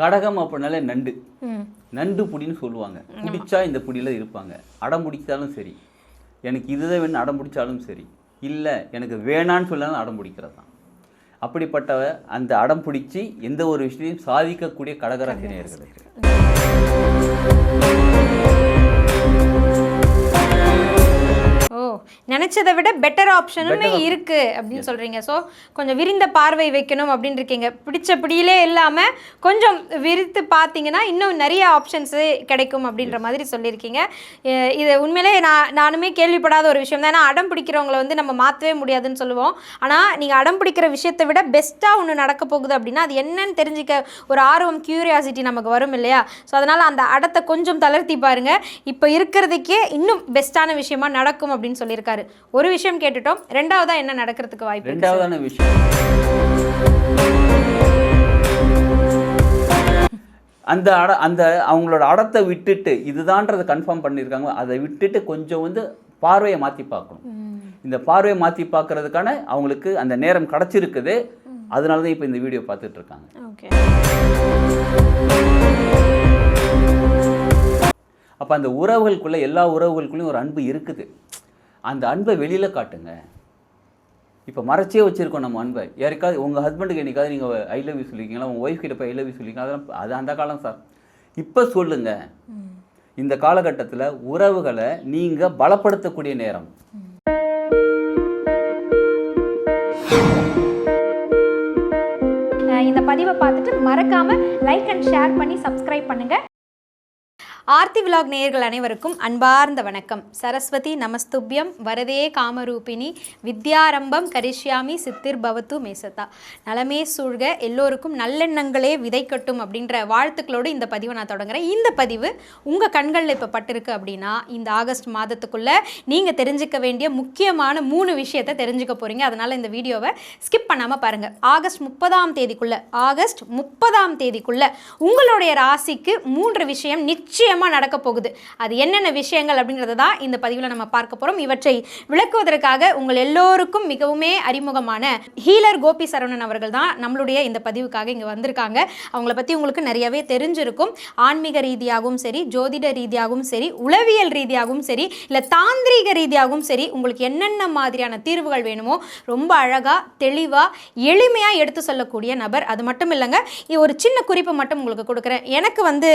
கடகம் அப்படின்னாலே நண்டு, நண்டு புடின்னு சொல்லுவாங்க. பிடிச்சா இந்த புடியில் இருப்பாங்க. அடம் பிடிச்சாலும் சரி, எனக்கு இதுதான் வேணும் அடம் பிடிச்சாலும் சரி, இல்லை எனக்கு வேணான்னு சொல்லாலும் அடம் பிடிக்கிறது தான். அப்படிப்பட்ட அந்த அடம் பிடிச்சி எந்த ஒரு விஷயத்தையும் சாதிக்கக்கூடிய கடகராசி நேயர்களுக்கு நினைச்சதை விட பெட்டர் ஆப்ஷனுமே இருக்கு அப்படின்னு சொல்றீங்க. ஸோ கொஞ்சம் விரிந்த பார்வை வைக்கணும் அப்படின்னு இருக்கீங்க. பிடிச்ச பிடியிலே இல்லாமல் கொஞ்சம் விரித்து பார்த்தீங்கன்னா இன்னும் நிறைய ஆப்ஷன்ஸ் கிடைக்கும் அப்படின்ற மாதிரி சொல்லியிருக்கீங்க. இது உண்மையிலே நானுமே கேள்விப்படாத ஒரு விஷயம் தான். ஏன்னா அடம் பிடிக்கிறவங்களை வந்து நம்ம மாற்றவே முடியாதுன்னு சொல்லுவோம். ஆனால் நீங்கள் அடம் பிடிக்கிற விஷயத்தை விட பெஸ்ட்டாக ஒன்று நடக்க போகுது அப்படின்னா அது என்னன்னு தெரிஞ்சிக்க ஒரு ஆர்வம், கியூரியாசிட்டி நமக்கு வரும் இல்லையா? ஸோ அதனால் அந்த அடத்தை கொஞ்சம் தளர்த்தி பாருங்க. இப்போ இருக்கிறதுக்கே இன்னும் பெஸ்ட்டான விஷயமா நடக்கும் அப்படின்னு சொல்லியிருக்காரு. ஒரு விஷயம் கேட்டுட்டோம். ரெண்டாவதா என்ன நடக்கிறதுக்கு வாய்ப்பு? ரெண்டாவதான விஷயம் அந்த அவங்களோட அடத்தை விட்டுட்டு இதுதான்றதை கன்ஃபார்ம் பண்ணியிருக்காங்க. அதை விட்டுட்டு கொஞ்சம் வந்து பார்வையை மாற்றி பார்க்கணும். இந்த பார்வையை மாற்றி பார்க்கறதுக்கான அவங்களுக்கு அந்த நேரம் கிடச்சிருக்குது. அதனால தான் இப்போ இந்த வீடியோ பார்த்துட்டு இருக்காங்க. அப்போ அந்த உறவுகளுக்குள்ள எல்லா உறவுகளுக்குள்ளேயும் ஒரு அன்பு இருக்குது. அந்த அன்பை வெளியில் காட்டுங்க. இப்போ மறைச்சே வச்சுருக்கோம் நம்ம அன்பை. யாருக்காவது உங்கள் ஹஸ்பண்டுக்கு என்னைக்காவது நீங்கள் ஐ லவ் யூ சொல்லியிருக்கீங்களா? உங்கள் ஒய்ஃப் கிட்ட போய் ஐ லவ் யூ சொல்லியிருக்கீங்க? அதெல்லாம் அது அந்த காலம் சார். இப்போ சொல்லுங்கள். இந்த காலகட்டத்தில் உறவுகளை நீங்கள் பலப்படுத்தக்கூடிய நேரம். இந்த பதிவை பார்த்துட்டு மறக்காமல் லைக் அண்ட் ஷேர் பண்ணி சப்ஸ்கிரைப் பண்ணுங்கள். ஆர்த்தி விலாக் நேயர்கள் அனைவருக்கும் அன்பார்ந்த வணக்கம். சரஸ்வதி நமஸ்துபியம் வரதே காமரூபிணி வித்யாரம்பம் கரிஷ்யாமி சித்திர் பவத்து மேசதா. நலமே சூழ்க, எல்லோருக்கும் நல்லெண்ணங்களே விதைக்கட்டும் அப்படின்ற வாழ்த்துக்களோடு இந்த பதிவை நான் தொடங்குறேன். இந்த பதிவு உங்கள் கண்களில் இப்போ பட்டிருக்கு அப்படின்னா இந்த ஆகஸ்ட் மாதத்துக்குள்ளே நீங்கள் தெரிஞ்சுக்க வேண்டிய முக்கியமான 3 விஷயத்தை தெரிஞ்சுக்க போகிறீங்க. அதனால் இந்த வீடியோவை ஸ்கிப் பண்ணாமல் பாருங்கள். ஆகஸ்ட் 30ஆம் தேதிக்குள்ளே உங்களுடைய ராசிக்கு 3 விஷயம் நிச்சயம் நடக்க போகுது. அது என்னென்ன விஷயங்கள் அப்படிங்கறத தான் இந்த பதிவில் நம்ம பார்க்க போறோம். இவற்றை விளக்குவதற்காக உங்கள் எல்லோருக்கும் மிகவுமே அறிமுகமான ஹீலர் கோபி சரவணன் அவர்கள் தான் நம்மளுடைய இந்த பதிவுக்காக இங்கே வந்திருக்காங்க. அவங்கள பற்றி உங்களுக்கு நிறையவே தெரிஞ்சிருக்கும். ஆன்மீக ரீதியாகவும் சரி, ஜோதிட ரீதியாகவும் சரி, உளவியல் ரீதியாகவும் சரி, இல்லை தாந்திரீக ரீதியாகவும் சரி, உங்களுக்கு என்னென்ன மாதிரியான தீர்வுகள் வேணுமோ ரொம்ப அழகாக தெளிவாக எளிமையாக எடுத்து சொல்லக்கூடிய நபர். அது மட்டும் இல்லைங்க, ஒரு சின்ன குறிப்பு மட்டும் உங்களுக்கு கொடுக்குறேன். எனக்கு வந்து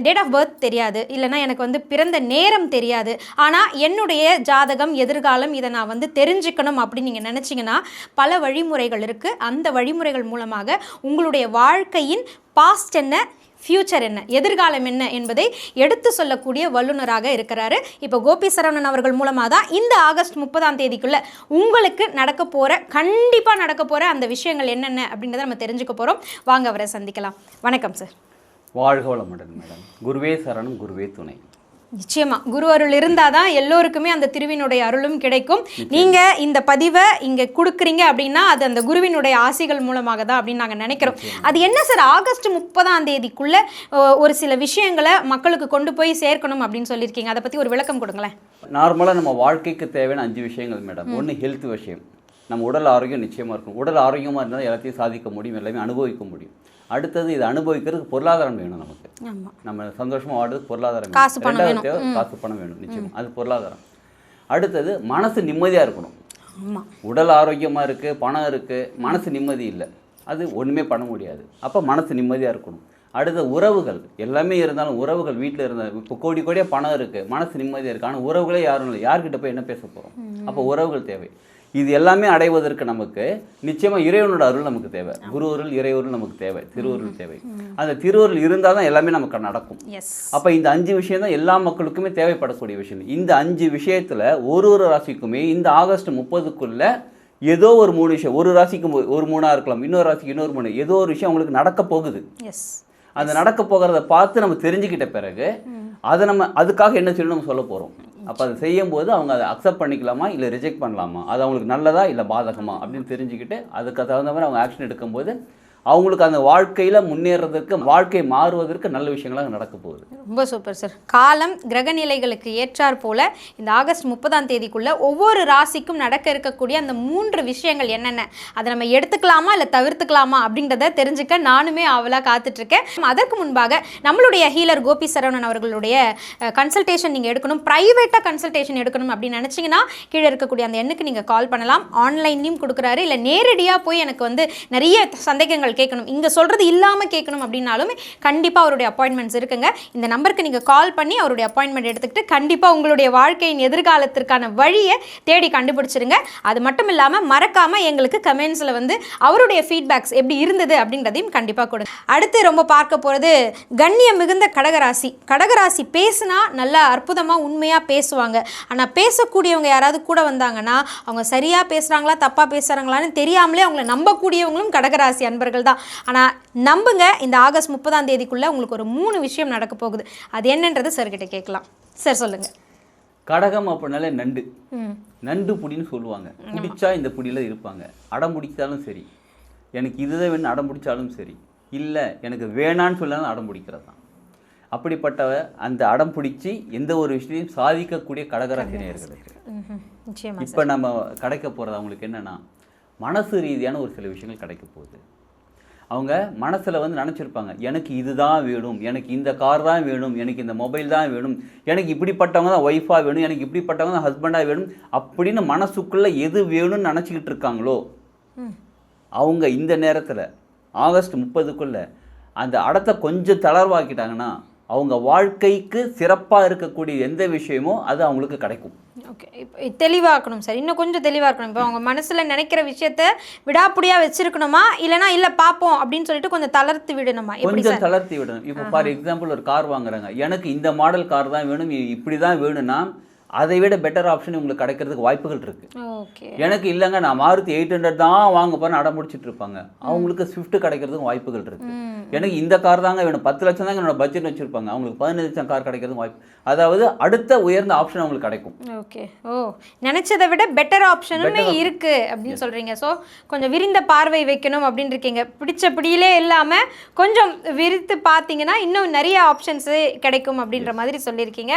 டேட் ஆஃப் பர்த் தெரியாது, இல்லைனா எனக்கு வந்து பிறந்த நேரம் தெரியாது, ஆனால் என்னுடைய ஜாதகம் எதிர்காலம் இதை நான் வந்து தெரிஞ்சுக்கணும் அப்படின்னு நீங்கள் நினச்சிங்கன்னா பல வழிமுறைகள் இருக்குது. அந்த வழிமுறைகள் மூலமாக உங்களுடைய வாழ்க்கையின் பாஸ்ட் என்ன, ஃப்யூச்சர் என்ன, எதிர்காலம் என்ன என்பதை எடுத்து சொல்லக்கூடிய வல்லுநராக இருக்கிறாரு. இப்போ கோபி சரவணன் அவர்கள் மூலமாக தான் இந்த ஆகஸ்ட் 30ஆம் தேதிக்குள்ளே உங்களுக்கு கண்டிப்பாக நடக்க போகிற அந்த விஷயங்கள் என்னென்ன அப்படின்றத நம்ம தெரிஞ்சுக்க போகிறோம். வாங்க அவரை சந்திக்கலாம். வணக்கம் சார். வாழ்க வளமுடன் மேடம். குருவே சரணம், குருவே துணை. நிச்சயமா குரு அருள் இருந்தால் தான் எல்லோருக்குமே அந்த திருவினுடைய அருளும் கிடைக்கும். நீங்கள் இந்த பதிவை இங்கே கொடுக்குறீங்க அப்படின்னா அது அந்த குருவினுடைய ஆசைகள் மூலமாக தான் அப்படின்னு நாங்கள் நினைக்கிறோம். அது என்ன சார், ஆகஸ்ட் 30ஆம் தேதிக்குள்ளே ஒரு சில விஷயங்களை மக்களுக்கு கொண்டு போய் சேர்க்கணும் அப்படின்னு சொல்லியிருக்கீங்க. அதை பற்றி ஒரு விளக்கம் கொடுங்களேன். நார்மலாக நம்ம வாழ்க்கைக்கு தேவையான 5 விஷயங்கள் மேடம். ஒன்று ஹெல்த் விஷயம். நம்ம உடல் ஆரோக்கியம் நிச்சயமாக இருக்கும். உடல் ஆரோக்கியமாக இருந்தால் எல்லாத்தையும் சாதிக்க முடியும், எல்லாமே அனுபவிக்க முடியும். அடுத்தது இது அனுபவிக்கிறதுக்கு பொருளாதாரம் வேணும். நமக்கு நம்ம சந்தோஷமாக வாழ்றதுக்கு பொருளாதாரம் வேணும். காசு பணம் வேணும் நிச்சயம், அது பொருளாதாரம். அடுத்தது மனசு நிம்மதியாக இருக்கணும். உடல் ஆரோக்கியமாக இருக்குது, பணம் இருக்குது, மனசு நிம்மதி இல்லை, அது ஒன்றுமே பண்ண முடியாது. அப்போ மனசு நிம்மதியாக இருக்கணும். அடுத்த உறவுகள் எல்லாமே இருந்தாலும் உறவுகள் வீட்டில் இருந்தால் இப்போ கோடியாக பணம் இருக்குது, மனசு நிம்மதியாக இருக்குது, ஆனால் உறவுகளே யாரும் இல்லை, யார்கிட்ட போய் என்ன பேச போகிறோம்? அப்போ உறவுகள் தேவை. இது எல்லாமே அடைவதற்கு நமக்கு நிச்சயமாக இறைவனோட அருள் நமக்கு தேவை. குரு அருள், இறைவருள் நமக்கு தேவை, திருவருள் தேவை. அந்த திருவருள் இருந்தால் தான் எல்லாமே நமக்கு நடக்கும். அப்போ இந்த 5 விஷயம் தான் எல்லா மக்களுக்குமே தேவைப்படக்கூடிய விஷயம். இந்த 5 விஷயத்தில் ஒரு ராசிக்குமே இந்த ஆகஸ்ட் 30க்குள்ளே ஏதோ ஒரு 3 விஷயம், ஒரு ராசிக்கு ஒரு 3ஆக இருக்கலாம், இன்னொரு ராசிக்கு இன்னொரு 3, ஏதோ ஒரு விஷயம் அவங்களுக்கு நடக்க போகுது. அந்த நடக்க போகிறத பார்த்து நம்ம தெரிஞ்சுக்கிட்ட பிறகு அதை நம்ம அதுக்காக என்ன சொல்லி நம்ம சொல்ல போகிறோம். அப்போ அதை செய்யும்போது அவங்க அதை அக்செப்ட் பண்ணிக்கலாமா இல்லை ரிஜெக்ட் பண்ணலாமா, அது அவங்களுக்கு நல்லதா இல்லை பாதகமா அப்படின்னு தெரிஞ்சுக்கிட்டு அதுக்கு தகுந்த மாதிரி அவங்க ஆக்ஷன் எடுக்கும்போது அவங்களுக்கு அந்த வாழ்க்கையில் முன்னேறதுக்கு, வாழ்க்கை மாறுவதற்கு நல்ல விஷயங்களாக நடக்க போகுது. ரொம்ப சூப்பர் சார். காலம் கிரக நிலைகளுக்கு ஏற்றாற் போல இந்த ஆகஸ்ட் 30ஆம் தேதிக்குள்ள ஒவ்வொரு ராசிக்கும் நடக்க இருக்கக்கூடிய அந்த 3 விஷயங்கள் என்னென்ன, அதை நம்ம எடுத்துக்கலாமா இல்லை தவிர்த்துக்கலாமா அப்படின்றத தெரிஞ்சுக்க நானுமே ஆவலாக காத்துட்ருக்கேன். அதற்கு முன்பாக நம்மளுடைய ஹீலர் கோபி சரவணன் அவர்களுடைய கன்சல்டேஷன் நீங்கள் எடுக்கணும், ப்ரைவேட்டாக கன்சல்டேஷன் எடுக்கணும் அப்படின்னு நினச்சிங்கன்னா கீழே இருக்கக்கூடிய அந்த எண்ணுக்கு நீங்கள் கால் பண்ணலாம். ஆன்லைன்லையும் கொடுக்குறாரு, இல்லை நேரடியாக போய் எனக்கு வந்து நிறைய சந்தேகங்கள் கேட்கணும், இங்கே சொல்கிறது இல்லாமல் கேட்கணும் அப்படின்னாலுமே கண்டிப்பாக அவருடைய அப்பாயின்மெண்ட்ஸ் இருக்குங்க. இந்த நம்பருக்கு நீங்கள் கால் பண்ணி அவருடைய அப்பாயின்மெண்ட் எடுத்துக்கிட்டு கண்டிப்பாக உங்களுடைய வாழ்க்கையின் எதிர்காலத்திற்கான வழியை தேடி கண்டுபிடிச்சிருங்க. அது மட்டும் இல்லாமல் மறக்காமல் எங்களுக்கு கமெண்ட்ஸில் வந்து அவருடைய ஃபீட்பேக்ஸ் எப்படி இருந்தது அப்படின்றதையும் கண்டிப்பாக கொடுங்க. அடுத்து ரொம்ப பார்க்க போகிறது கண்ணியம் மிகுந்த கடகராசி. கடகராசி பேசுனா நல்லா அற்புதமாக உண்மையாக பேசுவாங்க. ஆனால் பேசக்கூடியவங்க யாராவது கூட வந்தாங்கன்னா அவங்க சரியாக பேசுகிறாங்களா தப்பாக பேசுகிறாங்களான்னு தெரியாமலே அவங்கள நம்பக்கூடியவங்களும் கடகராசி அன்பர்கள் தான். ஆனால் நம்புங்க, இந்த ஆகஸ்ட் 30ஆம் தேதிக்குள்ளே உங்களுக்கு ஒரு 3 விஷயம் நடக்க போகுது. அது என்னன்றது சார்கிட்ட கேட்கலாம். சார் சொல்லுங்க. கடகம் அப்படின்னாலே நண்டு, நண்டு புடின்னு சொல்லுவாங்க. பிடிச்சா இந்த புடியில் இருப்பாங்க. அடம் பிடிச்சாலும் சரி, எனக்கு இதுதான் வேணும் அடம் பிடிச்சாலும் சரி, இல்லை எனக்கு வேணான்னு சொல்லாலும் அடம் பிடிக்கிறது தான். அப்படிப்பட்ட அந்த அடம் பிடிச்சி எந்த ஒரு விஷயத்தையும் சாதிக்கக்கூடிய கடகராசி நேயர்களுக்கு இப்போ நம்ம கிடைக்க போகிறது அவங்களுக்கு என்னென்னா மனசு ரீதியான ஒரு சில விஷயங்கள் கிடைக்க போகுது. அவங்க மனசில் வந்து நினச்சிருப்பாங்க, எனக்கு இதுதான் வேணும், எனக்கு இந்த கார் தான் வேணும், எனக்கு இந்த மொபைல் தான் வேணும், எனக்கு இப்படிப்பட்டவங்க தான் ஒய்ஃபாக வேணும், எனக்கு இப்படிப்பட்டவங்க தான் ஹஸ்பண்டாக வேணும் அப்படின்னு மனசுக்குள்ளே எது வேணும்னு நினச்சிக்கிட்டு இருக்காங்களோ அவங்க இந்த நேரத்தில் ஆகஸ்ட் 30க்குள்ளே அந்த அடத்தை கொஞ்சம் தளர்வாக்கிட்டாங்கன்னா அவங்க வாழ்க்கைக்கு சிறப்பாக இருக்கக்கூடிய எந்த விஷயமோ அது அவங்களுக்கு கிடைக்கும். ஓகே, இப்போ தெளிவாக்கணும் சார், இன்னும் கொஞ்சம் தெளிவாக இருக்கணும். இப்போ அவங்க மனசில் நினைக்கிற விஷயத்த விடாப்புடியாக வச்சிருக்கணுமா, இல்லைனா இல்லை பார்ப்போம் அப்படின்னு சொல்லிட்டு கொஞ்சம் தளர்த்து விடணுமா? கொஞ்சம் தளர்த்தி விடணும். இப்போ ஃபார் எக்ஸாம்பிள் ஒரு கார் வாங்குறாங்க, எனக்கு இந்த மாடல் கார் தான் வேணும், இப்படி தான் வேணும்னா அதை விட பெட்டர் ஆப்ஷன் உங்களுக்கு கிடைக்கிறதுக்கு வாய்ப்புகள் இருக்கு. எனக்கு இல்லைங்க நான் மாருதி 800 தான் வாங்க போறேன்னு அடம் முடிச்சுட்டு இருப்பாங்க, அவங்களுக்கு ஸ்விஃப்ட் கிடைக்கிறதுக்கு வாய்ப்புகள் இருக்கு. எனக்கு இந்த கார் தாங்க வேணும், 10 லட்சம் தாங்க என்னோட பட்ஜெட் வச்சிருப்பாங்க, அவங்களுக்கு 15 லட்சம் கார் கிடைக்கிறதுக்கு வாய்ப்பு, அதாவது அடுத்த உயர்ந்த ஆப்ஷன் அவங்களுக்கு கிடைக்கும். ஓகே, ஓ நினைச்சதை விட பெட்டர் ஆப்ஷனுமே இருக்கு அப்படின்னு சொல்றீங்க. ஸோ கொஞ்சம் விரிந்த பார்வை வைக்கணும் அப்படின்னு இருக்கீங்க. பிடிச்ச பிடியிலே இல்லாமல் கொஞ்சம் விரித்து பார்த்தீங்கன்னா இன்னும் நிறைய ஆப்ஷன்ஸ் கிடைக்கும் அப்படின்ற மாதிரி சொல்லியிருக்கீங்க.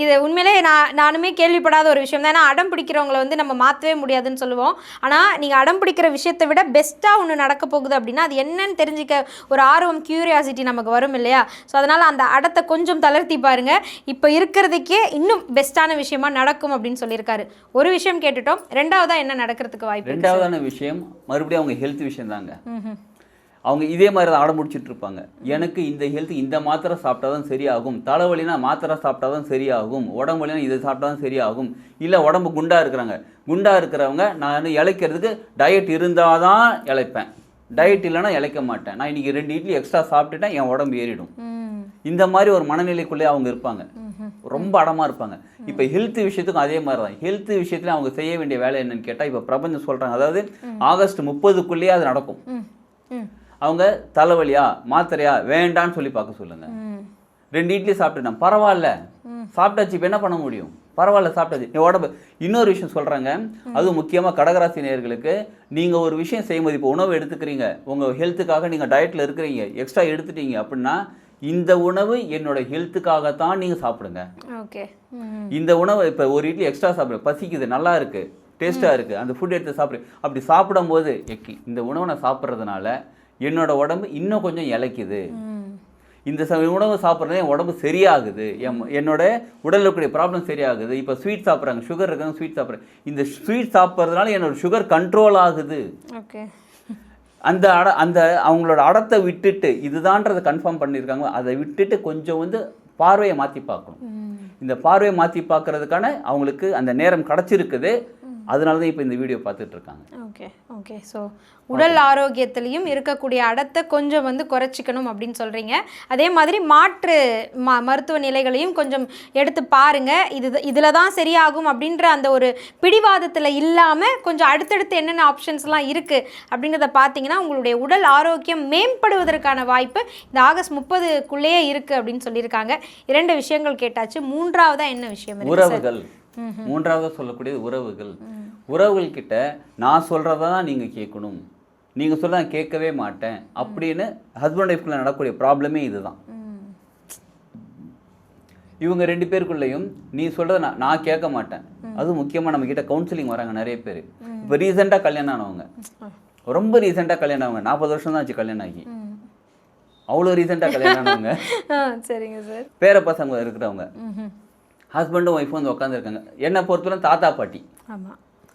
இது உண்மையிலே நானுமே கேள்விப்படாத ஒரு விஷயம் தான். ஏன்னா அடம் பிடிக்கிறவங்களை வந்து நம்ம மாற்றவே முடியாதுன்னு சொல்லுவோம். ஆனால் நீங்கள் அடம் பிடிக்கிற விஷயத்தை விட பெஸ்ட்டாக ஒன்று நடக்க போகுது அப்படின்னா அது என்னன்னு தெரிஞ்சிக்க ஒரு ஆர்வம், கியூரியாசிட்டி நமக்கு வரும் இல்லையா? ஸோ அதனால் அந்த அடத்தை கொஞ்சம் தளர்த்தி பாருங்க, இப்போ இருக்கிறதுக்கே இன்னும் பெஸ்ட்டான விஷயமா நடக்கும் அப்படின்னு சொல்லியிருக்காரு. ஒரு விஷயம் கேட்டுட்டோம், ரெண்டாவதாக என்ன நடக்கிறதுக்கு வாய்ப்பு? ரெண்டாவதான விஷயம் மறுபடியும் அவங்க ஹெல்த் விஷயம் தாங்க. அவங்க இதே மாதிரி தான் அடம் முடிச்சுட்டு இருப்பாங்க, எனக்கு இந்த ஹெல்த் இந்த மாத்திரை சாப்பிட்டா தான் சரியாகும், தலைவலினா மாத்திரை சாப்பிட்டா தான் சரியாகும், உடம்பு வலினா இதை சாப்பிட்டா தான் சரியாகும், இல்லை உடம்பு குண்டாக இருக்கிறாங்க, குண்டாக இருக்கிறவங்க நான் இழைக்கிறதுக்கு டயட் இருந்தால் தான் இழைப்பேன், டயட் இல்லைன்னா இழைக்க மாட்டேன், நான் இன்றைக்கி 2 இட்லி எக்ஸ்ட்ரா சாப்பிட்டுட்டேன் என் உடம்பு ஏறிடும். இந்த மாதிரி ஒரு மனநிலைக்குள்ளே அவங்க இருப்பாங்க, ரொம்ப அடமாக இருப்பாங்க. இப்போ ஹெல்த் விஷயத்துக்கும் அதே மாதிரி தான். ஹெல்த் விஷயத்துல அவங்க செய்ய வேண்டிய வேலை என்னன்னு கேட்டால் இப்போ பிரபஞ்சம் சொல்கிறாங்க, அதாவது ஆகஸ்ட் 30க்குள்ளேயே அது நடக்கும். அவங்க தலைவலியா மாத்திரையா வேண்டான்னு சொல்லி பார்க்க சொல்லுங்க. 2 இட்லி சாப்பிட்டுட்டேன், பரவாயில்ல சாப்பிட்டாச்சு, இப்போ என்ன பண்ண முடியும், பரவாயில்ல சாப்பிட்டாச்சு என் உடம்பு. இன்னொரு விஷயம் சொல்கிறாங்க, அதுவும் முக்கியமாக கடகராசி நேயர்களுக்கு, நீங்கள் ஒரு விஷயம் செய்யும்போது இப்போ உணவு எடுத்துக்கிறீங்க, உங்கள் ஹெல்த்துக்காக நீங்கள் டயட்டில் இருக்கிறீங்க, எக்ஸ்ட்ரா எடுத்துட்டீங்க அப்படின்னா இந்த உணவு என்னோட ஹெல்த்துக்காகத்தான் நீங்கள் சாப்பிடுங்க. ஓகே, இந்த உணவு இப்போ ஒரு இட்லி எக்ஸ்ட்ரா சாப்பிடுங்க, பசிக்குது, நல்லா இருக்குது, டேஸ்ட்டாக இருக்குது, அந்த ஃபுட் எடுத்து சாப்பிடு, அப்படி சாப்பிடும்போது இந்த உணவை நான் சாப்பிட்றதுனால என்னோட உடம்பு இன்னும் கொஞ்சம் இழைக்குது, இந்த உணவு சாப்பிட்றது என் உடம்பு சரியாகுது, என்னோட உடலில் இருக்கக்கூடிய ப்ராப்ளம் சரியாகுது. இப்போ ஸ்வீட் சாப்பிட்றாங்க, சுகர் இருக்காங்க, ஸ்வீட் சாப்பிட்றேன், இந்த ஸ்வீட் சாப்பிட்றதுனால என்னோட சுகர் கண்ட்ரோல் ஆகுது. ஓகே, அந்த அந்த அவங்களோட அடத்தை விட்டுட்டு இதுதான்றதை கன்ஃபார்ம் பண்ணியிருக்காங்க, அதை விட்டுட்டு கொஞ்சம் வந்து பார்வையை மாற்றி பார்க்கணும். இந்த பார்வையை மாற்றி பார்க்கறதுக்கான அவங்களுக்கு அந்த நேரம் கிடச்சிருக்குது, அதனால தான் இப்போ இந்த வீடியோ பார்த்துட்டு இருக்காங்க. ஓகே ஓகே, ஸோ உடல் ஆரோக்கியத்திலையும் இருக்கக்கூடிய அடத்தை கொஞ்சம் வந்து குறைச்சிக்கணும் அப்படின்னு சொல்கிறீங்க. அதே மாதிரி மாற்று மருத்துவ நிலைகளையும் கொஞ்சம் எடுத்து பாருங்கள். இதில் தான் சரியாகும் அப்படின்ற அந்த ஒரு பிடிவாதத்தில் இல்லாமல் கொஞ்சம் அடுத்தடுத்து என்னென்ன ஆப்ஷன்ஸ்லாம் இருக்குது அப்படிங்கிறத பார்த்தீங்கன்னா உங்களுடைய உடல் ஆரோக்கியம் மேம்படுவதற்கான வாய்ப்பு இந்த ஆகஸ்ட் 30க்குள்ளேயே இருக்குது அப்படின்னு சொல்லியிருக்காங்க. 2 விஷயங்கள் கேட்டாச்சு. மூன்றாவதாக என்ன விஷயம்? உறவுகள். மூன்றாவது சொல்லக்கூடியது உறவுகள். உறவுகள் கிட்ட நான் சொல்கிறத தான் நீங்கள் கேட்கணும், நீங்கள் சொல்ல நான் கேட்கவே மாட்டேன் அப்படின்னு ஹஸ்பண்ட் ஒய்ஃப்குள்ள நடக்கக்கூடிய ப்ராப்ளமே இதுதான். இவங்க 2 பேருக்குள்ளேயும் நீ சொல்கிறத நான் கேட்க மாட்டேன். அதுவும் முக்கியமாக நம்மக்கிட்ட கவுன்சிலிங் வராங்க நிறைய பேர். இப்போ ரீசெண்டாக கல்யாணம் ஆனவங்க, ரொம்ப ரீசெண்டாக கல்யாணம் ஆனவங்க, 40 வருஷம் தான் ஆச்சு கல்யாணம் ஆகி, அவ்வளோ ரீசெண்டாக கல்யாணம் ஆனவங்க. சரிங்க சார். பேர பசங்க இருக்கிறவங்க, ஹஸ்பண்டும் ஒய்ஃபும் வந்து உட்காந்துருக்காங்க. என்னை பொறுத்தவரை தாத்தா பாட்டி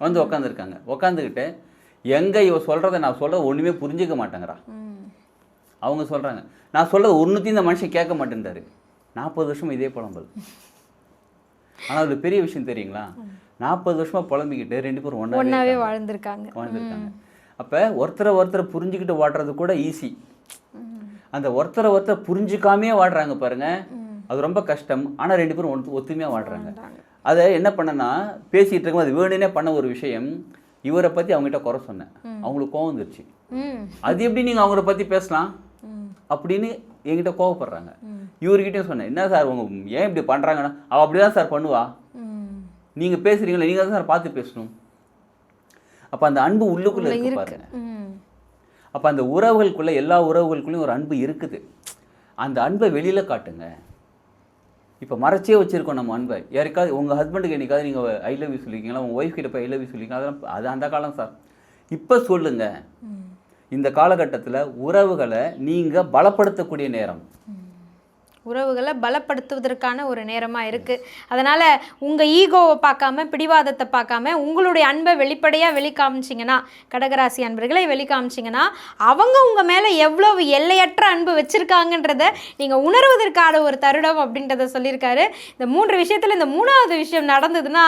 வந்து உட்காந்துருக்காங்க. உட்காந்துக்கிட்டு எங்கே இவ சொல்கிறத நான் சொல்கிறத ஒன்றுமே புரிஞ்சிக்க மாட்டேங்கிறா. அவங்க சொல்கிறாங்க நான் சொல்கிறது ஒன்றுத்தையும் இந்த மனுஷன் கேட்க மாட்டேன்றாரு. 40 வருஷம் இதே புலம்பல். ஆனால் அது பெரிய விஷயம் தெரியுங்களா? 40 வருஷமாக புலம்பிக்கிட்டு 2 பேரும் ஒன்றாவே வாழ்ந்துருக்காங்க. அப்போ ஒருத்தரை புரிஞ்சுக்கிட்டு வாடுறது கூட ஈஸி. அந்த ஒருத்தரை புரிஞ்சுக்காமே வாடுறாங்க பாருங்க, அது ரொம்ப கஷ்டம். ஆனால் 2 பேரும் ஒத்துமையாக வாடுறாங்க. அதை என்ன பண்ணனா, பேசிகிட்டு இருக்கும்போது அது வேணுனே பண்ண ஒரு விஷயம், இவரை பற்றி அவங்ககிட்ட குறை சொன்னேன். அவங்களுக்கு கோவம் வந்துருச்சு. அது எப்படி நீங்கள் அவங்கள பற்றி பேசலாம் அப்படின்னு என்கிட்ட கோவப்படுறாங்க. இவர்கிட்டையும் சொன்னேன், என்ன சார் உங்க ஏன் இப்படி பண்ணுறாங்கன்னா, அவள் அப்படி தான் சார் பண்ணுவா, நீங்கள் பேசுகிறீங்களா, நீங்கள் தான் சார் பார்த்து பேசணும். அப்போ அந்த அன்பு உள்ளுக்குள்ளே இருக்கு பாருங்க. அப்போ அந்த உறவுகளுக்குள்ளே, எல்லா உறவுகளுக்குள்ளேயும் ஒரு அன்பு இருக்குது. அந்த அன்பை வெளியில் காட்டுங்க. இப்போ மறைச்சே வச்சுருக்கோம் நம்ம அன்பை. யாருக்காவது உங்கள் ஹஸ்பண்டுக்கு என்னைக்காவது நீங்கள் ஐ லவ் யூ சொல்லியிருக்கீங்களா, உங்கள் ஒய்ஃப் கிட்ட போய் ஐ லவ் யூ சொல்லியிருக்கீங்க, அதெல்லாம் அது அந்த காலம் சார். இப்போ சொல்லுங்கள். இந்த காலகட்டத்தில் உறவுகளை நீங்கள் பலப்படுத்தக்கூடிய நேரம், உறவுகளை பலப்படுத்துவதற்கான ஒரு நேரமாக இருக்குது. அதனால் உங்கள் ஈகோவை பார்க்காம, பிடிவாதத்தை பார்க்காம, உங்களுடைய அன்பை வெளிப்படையாக வெளிக்காமிச்சிங்கன்னா, கடகராசி அன்பர்களை வெளிக்காமிச்சிங்கன்னா, அவங்க உங்கள் மேலே எவ்வளவு எல்லையற்ற அன்பு வச்சுருக்காங்கன்றத நீங்கள் உணர்வதற்கான ஒரு தருணம் அப்படின்றத சொல்லியிருக்காரு. இந்த 3 விஷயத்தில் இந்த 3வது விஷயம் நடந்ததுன்னா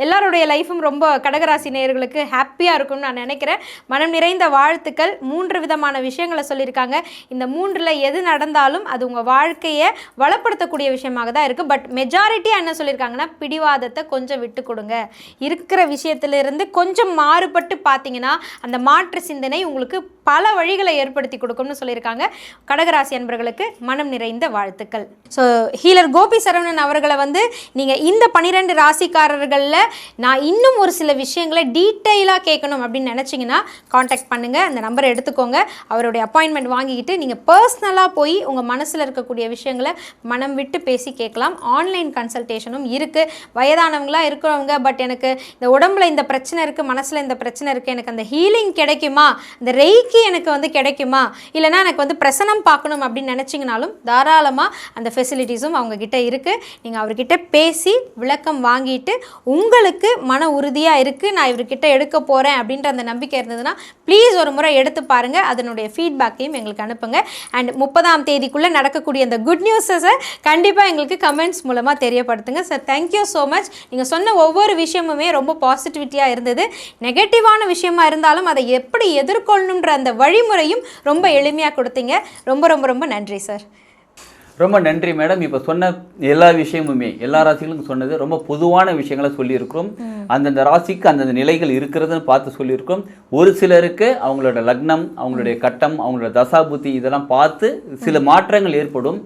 எல்லாருடைய லைஃப்பும் ரொம்ப கடகராசி நேயர்களுக்கு ஹாப்பியாக இருக்கும்னு நான் நினைக்கிறேன். மனம் நிறைந்த வாழ்த்துக்கள். 3 விதமான விஷயங்களை சொல்லியிருக்காங்க. இந்த 3ல் எது நடந்தாலும் அது உங்கள் வாழ்க்கையை வளப்படுத்தக்கூடிய விஷயமாக தான் இருக்குது. பட் மெஜாரிட்டியாக என்ன சொல்லியிருக்காங்கன்னா, பிடிவாதத்தை கொஞ்சம் விட்டு கொடுங்க, இருக்கிற விஷயத்திலிருந்து கொஞ்சம் மாறுபட்டு பார்த்தீங்கன்னா அந்த மாற்று சிந்தனை உங்களுக்கு பல வழிகளை ஏற்படுத்தி கொடுக்கும்னு சொல்லியிருக்காங்க. கடகராசி அன்பர்களுக்கு மனம் நிறைந்த வாழ்த்துக்கள். ஸோ ஹீலர் கோபி சரவணன் அவர்களை வந்து நீங்கள் இந்த 12 ராசிக்காரர்களில் நான் இன்னும் ஒரு சில விஷயங்களை டீட்டெயிலாக கேட்கணும் அப்படின்னு நினச்சிங்கன்னா காண்டாக்ட் பண்ணுங்கள். அந்த நம்பரை எடுத்துக்கோங்க. அவருடைய அப்பாயின்மெண்ட் வாங்கிக்கிட்டு நீங்கள் பர்சனலாக போய் உங்கள் மனசில் இருக்கக்கூடிய விஷயங்களை மனம் விட்டு பேசி கேட்கலாம். ஆன்லைன் கன்சல்டேஷனும் இருக்குது. வயதானவங்களாக இருக்கிறவங்க, பட் எனக்கு இந்த உடம்புல இந்த பிரச்சனை இருக்குது, மனசில் இந்த பிரச்சனை இருக்குது, எனக்கு அந்த ஹீலிங் கிடைக்குமா, இந்த ரெய்கி எனக்கு வந்து கிடைக்குமா, இல்லைனா எனக்கு வந்து பிரசனம் பார்க்கணும் அப்படின்னு நினச்சிங்கனாலும் தாராளமாக அந்த ஃபெசிலிட்டிஸும் அவங்கக்கிட்ட இருக்குது. நீங்கள் அவர்கிட்ட பேசி விளக்கம் வாங்கிட்டு உங்களுக்கு மன உறுதியாக இருக்குது, நான் இவர்கிட்ட எடுக்க போகிறேன் அப்படின்ற அந்த நம்பிக்கை இருந்ததுன்னா ப்ளீஸ் ஒரு முறை எடுத்து பாருங்கள். அதனுடைய ஃபீட்பேக்கையும் எங்களுக்கு அனுப்புங்க. அண்ட் 30ஆம் தேதிக்குள்ளே நடக்கக்கூடிய அந்த குட் நியூஸஸை கண்டிப்பாக எங்களுக்கு கமெண்ட்ஸ் மூலமாக தெரியப்படுத்துங்க. Sir thank you so much. நீங்கள் சொன்ன ஒவ்வொரு விஷயமுமே ரொம்ப பாசிட்டிவிட்டியாக இருந்தது. நெகட்டிவான விஷயமா இருந்தாலும் அதை எப்படி எதிர்கொள்ளணுன்ற அந்த வழிமுறையும் ரொம்ப எளிமையாக கொடுத்தீங்க. ரொம்ப ரொம்ப ரொம்ப நன்றி சார். ரொம்ப நன்றி மேடம். இப்போ சொன்ன எல்லா விஷயமுமே எல்லா ராசிகளுக்கும் சொன்னது ரொம்ப பொதுவான விஷயங்களை சொல்லியிருக்கிறோம். அந்தந்த ராசிக்கு அந்தந்த நிலைகள் இருக்கிறதுன்னு பார்த்து சொல்லியிருக்கோம். ஒரு சிலருக்கு அவங்களோட லக்னம், அவங்களுடைய கட்டம், அவங்களோட தசாபுத்தி இதெல்லாம் பார்த்து சில மாற்றங்கள் ஏற்படும்.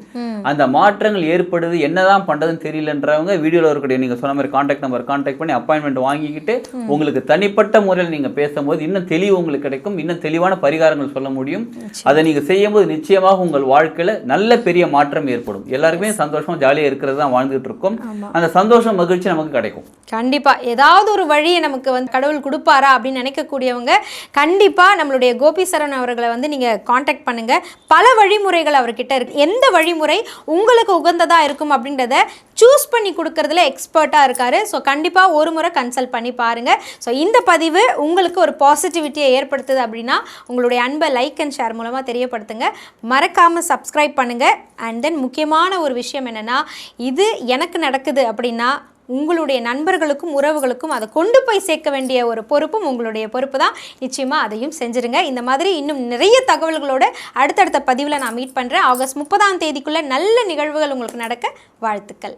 அந்த மாற்றங்கள் ஏற்படுது என்னதான் பண்ணுறதுன்னு தெரியலன்றவங்க வீடியோவில் இருக்கக்கூடிய நீங்கள் சொன்ன மாதிரி கான்டாக்ட் நம்பர் கான்டாக்ட் பண்ணி அப்பாயின்மெண்ட் வாங்கிக்கிட்டு உங்களுக்கு தனிப்பட்ட முறையில் நீங்கள் பேசும்போது இன்னும் தெளிவு உங்களுக்கு கிடைக்கும். இன்னும் தெளிவான பரிகாரங்கள் சொல்ல முடியும். அதை நீங்கள் செய்யும்போது நிச்சயமாக உங்கள் வாழ்க்கையில் நல்ல பெரிய மாற்றம் ஏற்படும். எல்லாருமே சந்தோஷமா ஜாலியாக இருக்கிறது தான் வாழ்ந்துட்டு இருக்கோம். அந்த சந்தோஷம் மகிழ்ச்சி நமக்கு கிடைக்கும். கண்டிப்பா ஏதாவது ஒரு வழியை நமக்கு வந்து கடவுள் கொடுப்பாரா அப்படின்னு நினைக்கக்கூடியவங்க கண்டிப்பா நம்மளுடைய கோபி சரவணன் அவர்களை வந்து நீங்க காண்டாக்ட் பண்ணுங்க. பல வழிமுறைகள் அவர்கிட்ட இருக்கு. எந்த வழிமுறை உங்களுக்கு உகந்ததா இருக்கும் அப்படின்றத சூஸ் பண்ணி கொடுக்கறதுல எக்ஸ்பர்ட்டாக இருக்காரு. ஸோ கண்டிப்பாக ஒரு முறை கன்சல்ட் பண்ணி பாருங்கள். ஸோ இந்த பதிவு உங்களுக்கு ஒரு பாசிட்டிவிட்டியை ஏற்படுத்துது அப்படின்னா உங்களுடைய அன்பை லைக் அண்ட் ஷேர் மூலமாக தெரியப்படுத்துங்க. மறக்காமல் சப்ஸ்கிரைப் பண்ணுங்கள். அண்ட் தென் முக்கியமான ஒரு விஷயம் என்னென்னா, இது எனக்கு நடக்குது அப்படின்னா உங்களுடைய நண்பர்களுக்கும் உறவுகளுக்கும் அதை கொண்டு போய் சேர்க்க வேண்டிய ஒரு பொறுப்பும் உங்களுடைய பொறுப்பு தான். நிச்சயமாக அதையும் செஞ்சுருங்க. இந்த மாதிரி இன்னும் நிறைய தகவல்களோடு அடுத்தடுத்த பதிவில் நான் மீட் பண்ணுறேன். ஆகஸ்ட் 30ஆம் தேதிக்குள்ளே நல்ல நிகழ்வுகள் உங்களுக்கு நடக்க வாழ்த்துக்கள்.